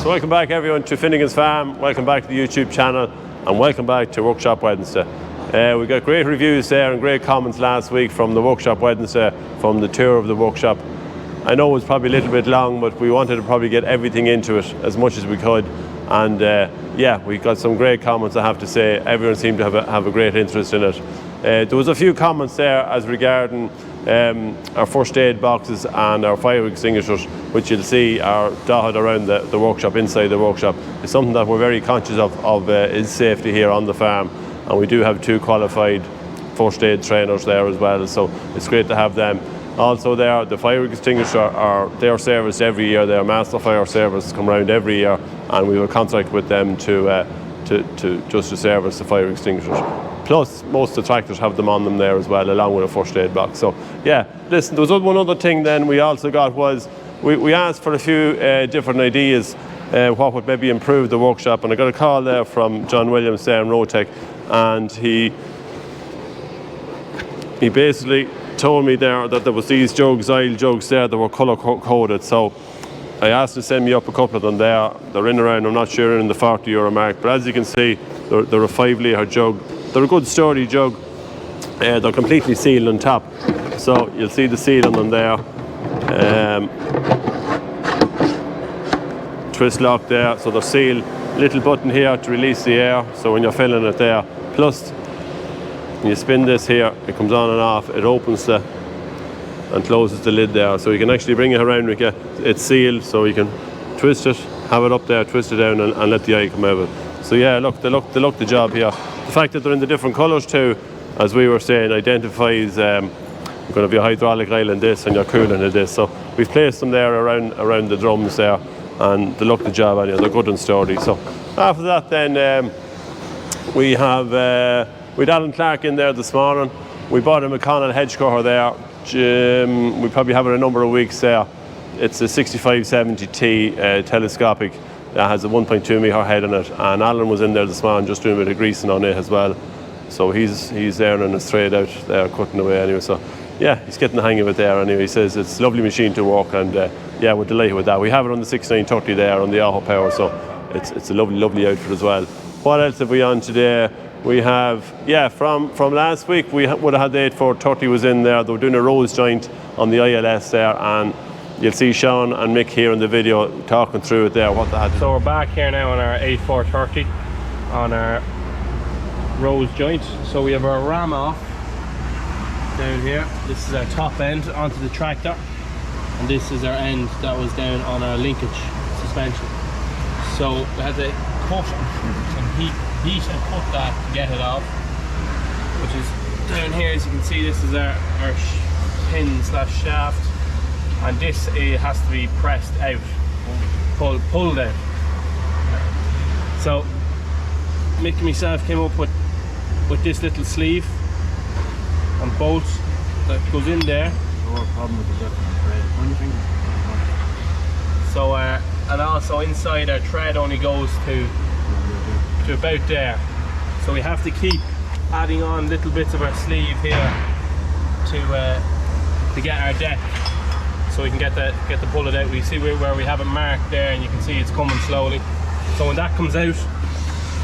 So welcome back everyone to Finnegan's Farm, welcome back to the YouTube channel, and welcome back to Workshop Wednesday. We got great reviews there and great comments last week from the Workshop Wednesday, from the tour of the workshop. I know it was probably a little bit long, but we wanted to probably get everything into it as much as we could. And yeah, we got some great comments, I have to say. Everyone seemed to have a great interest in it. There was a few comments there as regarding our first aid boxes and our fire extinguishers, which you'll see are dotted around the workshop, inside the workshop. It's something that we're very conscious of is safety here on the farm, and we do have 2 qualified first aid trainers there as well, so it's great to have them. Also there, the fire extinguisher they're serviced every year. Their master fire service come around every year, and we have a contract with them to service the fire extinguishers. Plus, most of the tractors have them on them there as well, along with a first aid box. So, yeah, listen, there was one other thing then we also got was, we asked for a few different ideas, what would maybe improve the workshop. And I got a call there from John Williams there in Rotec, and he basically told me there that there was these jugs, oil jugs there, that were colour coded. So I asked to send me up a couple of them there. They're in around, I'm not sure, in the €40 mark. But as you can see, they're a 5 litre jug. They're a good sturdy jug. They're completely sealed on top, so you'll see the seal on them there. Twist lock there, so they're sealed. Little button here to release the air, so when you're filling it there. Plus, when you spin this here, it comes on and off. It opens and closes the lid there, so you can actually bring it around with you. It's sealed, so you can twist it, have it up there, twist it down, and let the eye come out of it. So yeah, look, they look the job here. The fact that they're in the different colours too, as we were saying, identifies you're going to be a hydraulic oil in this and you're cooling in this. So we've placed them there around the drums there, and they look the job anyway. They're good and sturdy. So after that then we have with Alan Clark in there this morning. We bought a Mc Connel Hedgecutter there. We probably have it a number of weeks there. It's a 6570T telescopic that has a 1.2 metre head on it, and Alan was in there this morning just doing a bit of greasing on it as well. So he's there on his trade out there cutting away anyway. So yeah, he's getting the hang of it there anyway. He says it's a lovely machine to work, and yeah, we're delighted with that. We have it on the 6930 there on the Auto Power, so it's a lovely outfit as well. What else have we on today? We have, yeah, from last week we would have had the 8430 was in there. They were doing a rose joint on the ILS there, and you'll see Sean and Mick here in the video talking through it there, what they had. So we're back here now on our 8430 on our rose joint. So we have our ram off down here. This is our top end onto the tractor, and this is our end that was down on our linkage suspension. So we had to cut and heat and cut that to get it off, which is down here. As you can see, this is our pin slash shaft, and this has to be pressed out, pulled out. So Mick and myself came up with this little sleeve and bolt that goes in there. No problem with the different thread. So and also inside our thread only goes to about there. So we have to keep adding on little bits of our sleeve here to get our depth, so we can get the bullet out. We see where we have it marked there, and you can see it's coming slowly. So when that comes out,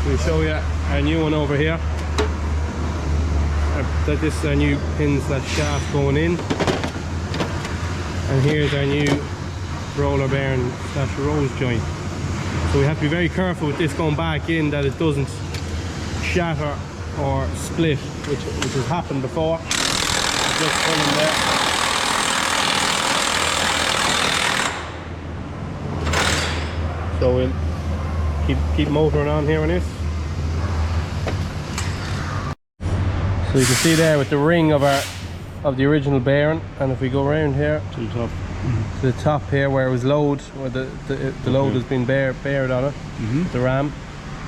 we'll show you our new one over here. This is our new pin slash shaft going in, and here's our new roller bearing slash rose joint. So we have to be very careful with this going back in, that it doesn't shatter or split, which has happened before. Just pulling there. So we'll keep motoring on here on this. So you can see there with the ring of the original bearing, and if we go around here To the top. to the top here where it was load, where the load has been bared on it, the ram,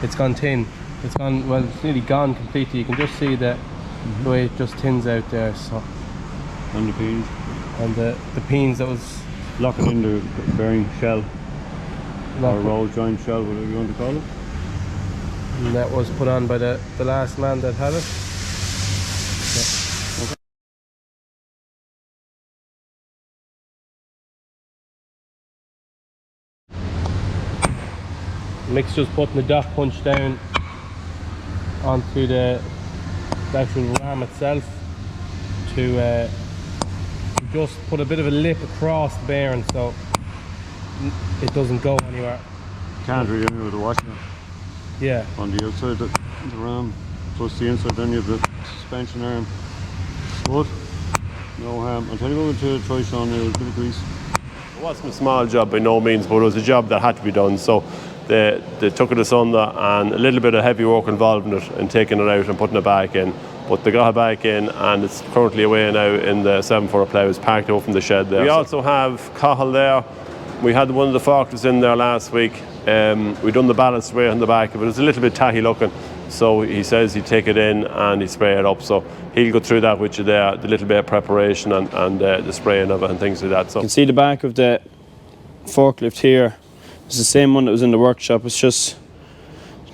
it's gone tin. It's gone, well, it's nearly gone completely. You can just see the way it just tins out there. So, And the pins. and the pins that was Lock it in the bearing shell. Or roll joint shell, whatever you want to call it. and that was put on by the last man that had it. Mic's just putting the dot punch down onto the actual ram itself to just put a bit of a lip across the bearing so it doesn't go anywhere. Can't really do with the washer. Yeah. On the outside the ram, plus the inside, then you have the suspension arm. But no harm. I'll tell you what to try, Sean, now, a bit of grease. It wasn't a small job by no means, but it was a job that had to be done. So they took it asunder, and a little bit of heavy work involved in it and taking it out and putting it back in. But they got it back in, and it's currently away now in the 7/4 ploughs, parked over from the shed there. We also have Cahill there. We had one of the forklifts in there last week. We done the ballast spray on the back of it. It was a little bit tacky looking, so he says he'd take it in and he'd spray it up. So he'll go through that with you there, the little bit of preparation and the spraying of it and things like that. So you can see the back of the forklift here. It's the same one that was in the workshop. It's just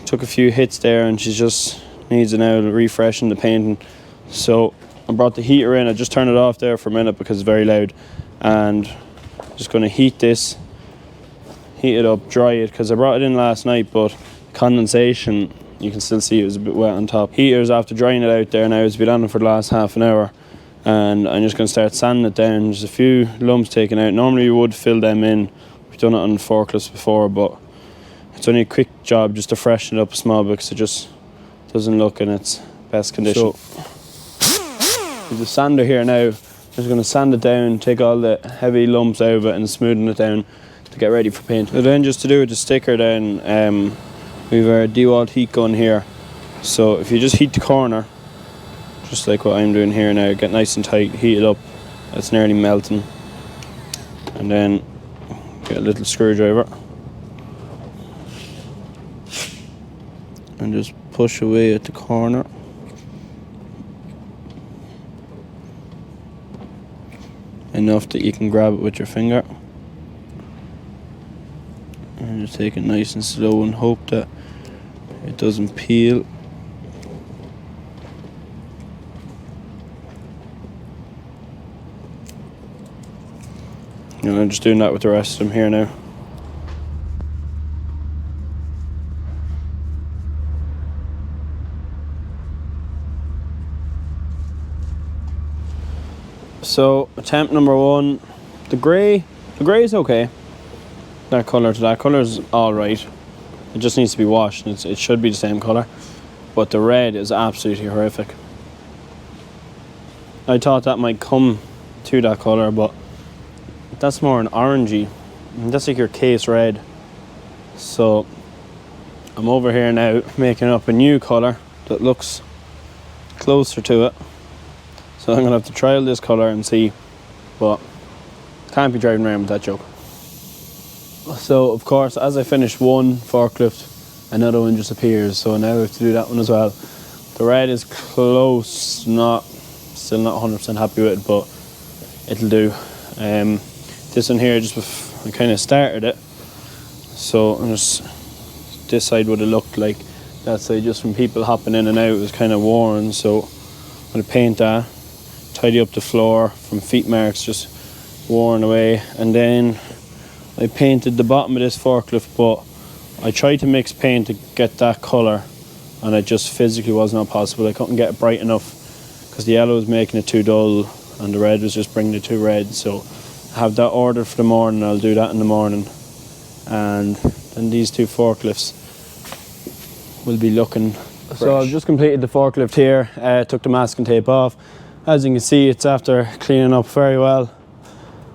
took a few hits there, and she just needs an out refreshing the painting. So I brought the heater in. I just turned it off there for a minute because it's very loud, and just going to heat it up, dry it, because I brought it in last night, but condensation, you can still see it was a bit wet on top. Heaters, after drying it out there now, it's been on it for the last half an hour, and I'm just going to start sanding it down. There's a few lumps taken out. Normally you would fill them in. We've done it on forklifts before, but it's only a quick job just to freshen it up a small bit, because it just doesn't look in its best condition. So there's a sander here now. I'm just going to sand it down, take all the heavy lumps out of it and smoothen it down to get ready for paint. So then, just to do with the sticker then, we have our DeWalt heat gun here. So if you just heat the corner, just like what I'm doing here now, get nice and tight, heat it up, it's nearly melting. And then get a little screwdriver and just push away at the corner. Enough that you can grab it with your finger, and just take it nice and slow and hope that it doesn't peel. And I'm just doing that with the rest of them here now. So attempt number one, the grey is okay. That colour to that colour is alright. It just needs to be washed. It should be the same colour, but the red is absolutely horrific. I thought that might come to that colour, but that's more an orangey. That's like your case red. So I'm over here now making up a new colour that looks closer to it. So I'm going to have to trial this colour and see, but can't be driving around with that joke. So of course, as I finish one forklift, another one just appears, so now I have to do that one as well. The red is close, still not 100% happy with it, but it'll do. This one here, I kind of started it, so I'm just this side would have looked like that side, just from people hopping in and out, it was kind of worn, so I'm going to paint that. Tidy up the floor from feet marks just worn away, and then I painted the bottom of this forklift, but I tried to mix paint to get that colour, and it just physically was not possible. I couldn't get it bright enough because the yellow was making it too dull and the red was just bringing it too red. So I have that ordered for the morning. I'll do that in the morning, and then these two forklifts will be looking fresh. So I've just completed the forklift here, took the masking tape off. As you can see, it's after cleaning up very well.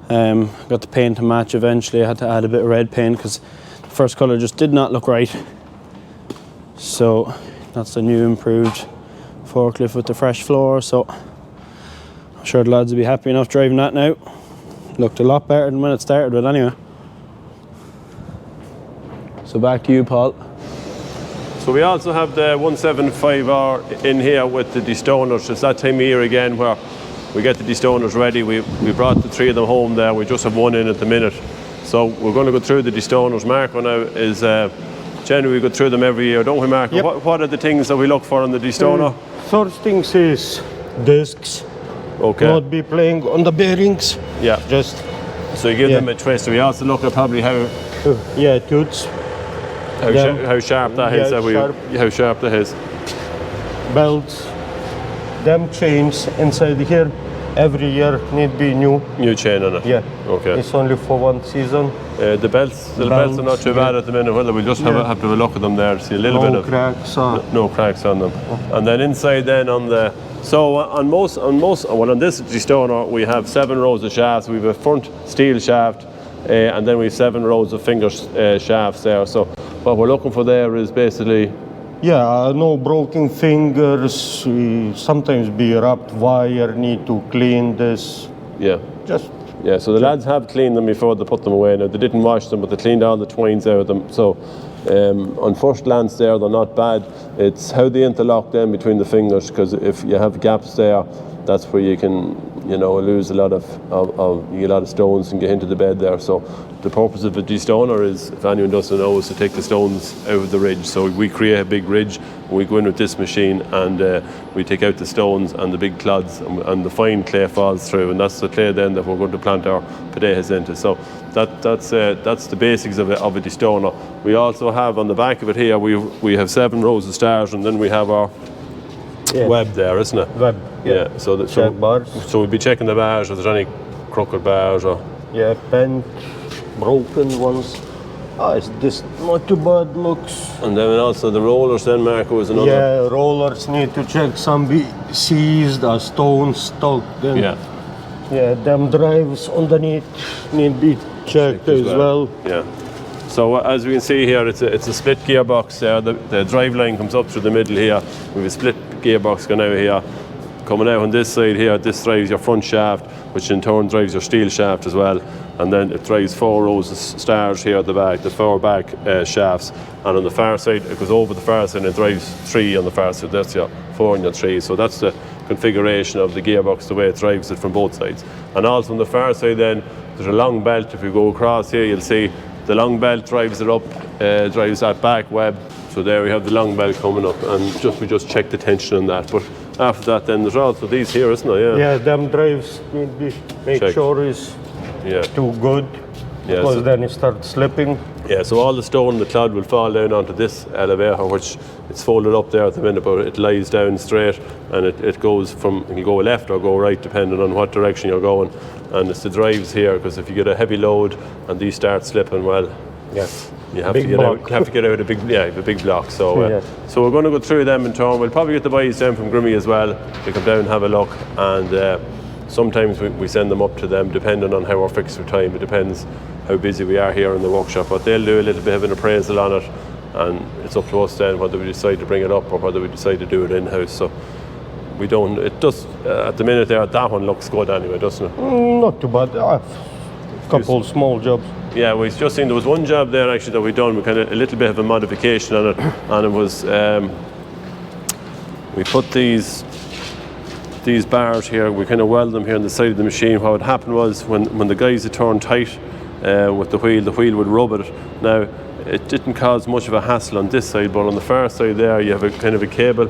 Got the paint to match eventually. I had to add a bit of red paint because the first colour just did not look right. So that's the new improved forklift with the fresh floor. So I'm sure the lads will be happy enough driving that now. Looked a lot better than when it started with anyway. So back to you, Paul. So we also have the 175R in here with the destoners. It's that time of year again where we get the destoners ready. We brought the three of them home there. We just have one in at the minute. So we're going to go through the destoners. Marco now is, generally we go through them every year, don't we, Marco? Yep. What are the things that we look for on the destoner? First things is discs. Okay. Not be playing on the bearings. Yeah. Just, so you give them a twist. So we also look at probably how... yeah, toots. How sharp that is? How sharp that is? Belts, them chains inside here, every year need be new. New chain on it? Yeah. Okay. It's only for one season. The belts are not too bad at the minute. Well, we'll just have to have a look at them there to see a little bit of cracks. no cracks on them. And then inside then on the on this destoner we have 7 rows of shafts. We have a front steel shaft, and then we have 7 rows of finger shafts there. So what we're looking for there is basically no broken fingers. Sometimes be wrapped wire. Need to clean this. So the lads have cleaned them before they put them away. Now they didn't wash them, but they cleaned all the twines out of them. So on first glance there, they're not bad. It's how they interlock them between the fingers, because if you have gaps there, that's where you can lose a lot of you get a lot of stones and get into the bed there. So the purpose of a destoner is, if anyone doesn't know, is to take the stones out of the ridge. So we create a big ridge, we go in with this machine and we take out the stones and the big clods, and the fine clay falls through, and that's the clay then that we're going to plant our potatoes into. So that's the basics of a destoner. We also have on the back of it here, we have 7 rows of stars, and then we have our web there, isn't it? Web. Yeah. So bars. So we'll be checking the bars, if there's any crooked bars or bent, broken ones. It's this not too bad looks. And then also the rollers then, Marco, is another. Yeah, rollers need to check, some be seized, stones stuck. Then them drives underneath need be checked as well. Yeah. So as we can see here, it's a split gearbox there. The drive line comes up through the middle here. We have a split gearbox going out here. Coming out on this side here, this drives your front shaft, which in turn drives your steel shaft as well. And then it drives 4 rows of stars here at the back, the 4 back shafts. And on the far side, it goes over the far side and it drives 3 on the far side. That's your 4 and your 3. So that's the configuration of the gearbox, the way it drives it from both sides. And also on the far side then, there's a long belt. If you go across here, you'll see the long belt drives it up, drives that back web. So there we have the long belt coming up, and we just check the tension on that. But after that then there's also these here, isn't there? Yeah, them drives need be make sure is too good, because then it starts slipping. Yeah, so all the stone, the clod will fall down onto this elevator, which it's folded up there at the minute, but it lies down straight, and it goes from, it can go left or go right depending on what direction you're going. And it's the drives here, because if you get a heavy load and these start slipping, well, you have to get out a big block. So so we're going to go through them in turn. We'll probably get the boys down from Grimme as well to come down and have a look, and sometimes we send them up to them depending on how we're fixed for time. It depends how busy we are here in the workshop, but they'll do a little bit of an appraisal on it, and it's up to us then whether we decide to bring it up or whether we decide to do it in-house. So we don't, it does, at the minute there, that one looks good anyway, doesn't it? Not too bad. A couple small jobs. Yeah, we've just seen there was one job there actually that we done. We kind of a little bit of a modification on it, and it was we put these bars here. We kind of weld them here on the side of the machine. What would happen was when the guys had turned tight with the wheel would rub it. Now it didn't cause much of a hassle on this side, but on the far side there, you have a kind of a cable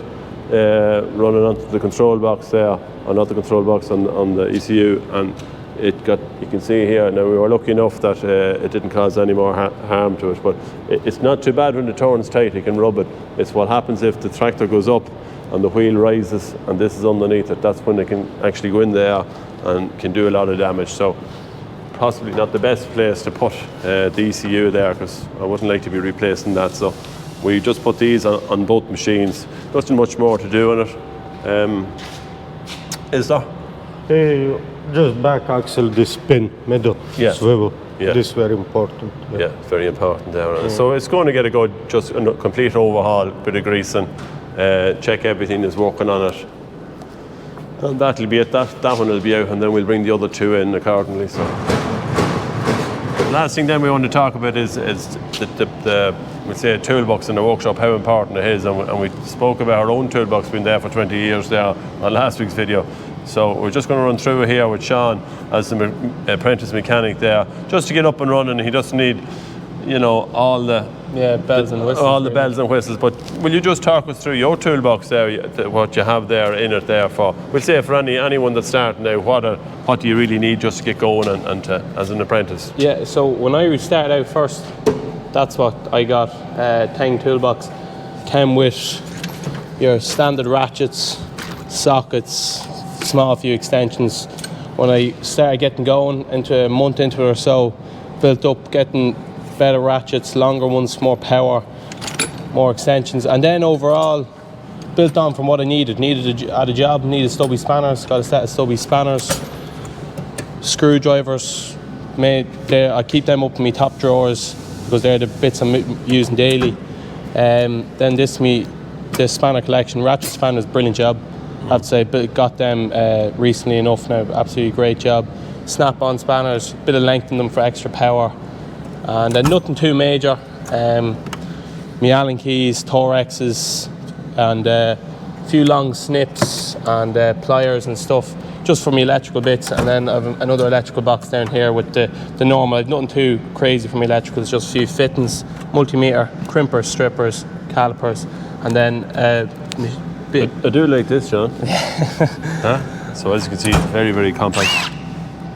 running onto the control box there, or not the control box, on the ECU, and it got, you can see here, now we were lucky enough that it didn't cause any more harm to it, but it's not too bad when it turns tight, you can rub it. It's what happens if the tractor goes up and the wheel rises and this is underneath it, that's when it can actually go in there and can do a lot of damage. So possibly not the best place to put the ECU there, because I wouldn't like to be replacing that. So we just put these on both machines. Nothing much more to do on it. Is there? Just back axle, this spin, middle, swivel. Yeah. This is very important. Yeah, very important there. So it's going to get a good, just a complete overhaul, bit of greasing, check everything is working on it. And that'll be it, that one will be out, and then we'll bring the other 2 in accordingly. So last thing then we want to talk about is the we'll say a toolbox in the workshop, how important it is, and we spoke about our own toolbox being there for 20 years there on last week's video. So we're just going to run through it here with Sean as the apprentice mechanic there, just to get up and running. He doesn't need, all the bells and whistles. All the bells and whistles. But will you just talk us through your toolbox there, what you have there in it there for? We'll say for anyone that's starting now, what do you really need just to get going and as an apprentice? Yeah. So when I started out first, that's what I got. Tang Toolbox came with your standard ratchets, sockets, small few extensions. When I started getting going, into a month into it or so, built up getting better ratchets, longer ones, more power, more extensions, and then overall built on from what I needed. At a job, needed stubby spanners, got a set of stubby spanners, screwdrivers. I keep them up in my top drawers because they're the bits I'm using daily. Then this spanner collection, ratchet spanners, brilliant job. I have to say, but got them recently enough now, absolutely great job. Snap-on spanners, bit of length in them for extra power, and nothing too major. My Allen keys, Torexes, and a few long snips and pliers and stuff, just for my electrical bits. And then I have another electrical box down here with the normal. I've nothing too crazy for my electricals, just a few fittings, multimeter, crimpers, strippers, calipers, and then I do like this, John. Huh? So as you can see, very, very compact.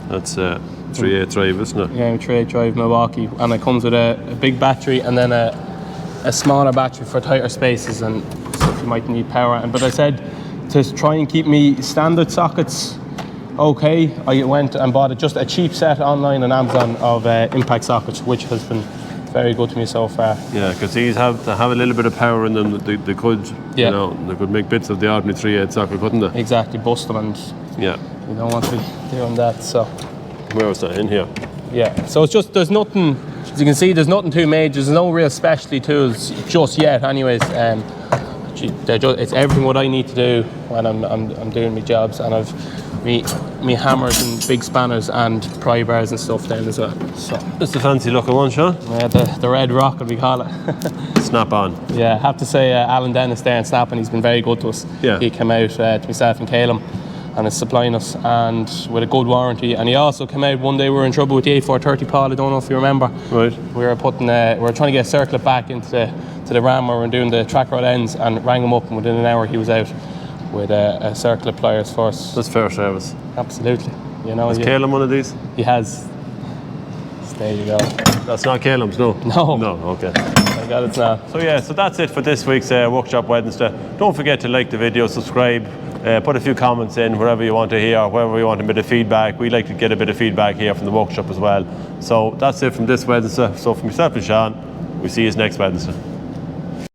That's 3.8 drive, isn't it? Yeah, 3.8 drive Milwaukee, and it comes with a big battery and then a smaller battery for tighter spaces and stuff you might need power. But I said to try and keep me standard sockets okay, I went and bought just a cheap set online on Amazon of impact sockets, which has been very good to me so far. Yeah, because these have a little bit of power in them. They could, yeah, you know, they could make bits of the ordinary 3.8 socket, couldn't they? Exactly, bust them, and yeah, you don't want to be doing that. So where was that? In here? Yeah, so it's just, there's nothing, as you can see, there's nothing too major. There's no real specialty tools just yet anyways. It's everything what I need to do when I'm doing my jobs, and I've me hammers and big spanners and pry bars and stuff down as well. So it's a fancy looking one, Sean. Yeah, the red rocket we call it. Snap on. Yeah, I have to say Alan Dennis there in Snap-on, he's been very good to us. Yeah. He came out to myself and Caleb and is supplying us, and with a good warranty. And he also came out one day, we were in trouble with the A430, Paul, I don't know if you remember. Right. We were trying to get a circlet back into the ram where we were doing the track rod ends, and rang him up, and within an hour he was out with a circlet pliers for us. That's fair service. Absolutely. You know, Has Caleb one of these? He has. There you go. That's not Caleb's, no? No. No, okay. I got it now. So yeah, so that's it for this week's Workshop Wednesday. Don't forget to like the video, subscribe, put a few comments in wherever you want to hear, wherever you want a bit of feedback. We like to get a bit of feedback here from the workshop as well. So that's it from this Wednesday. So from myself and Sean, we see you next Wednesday.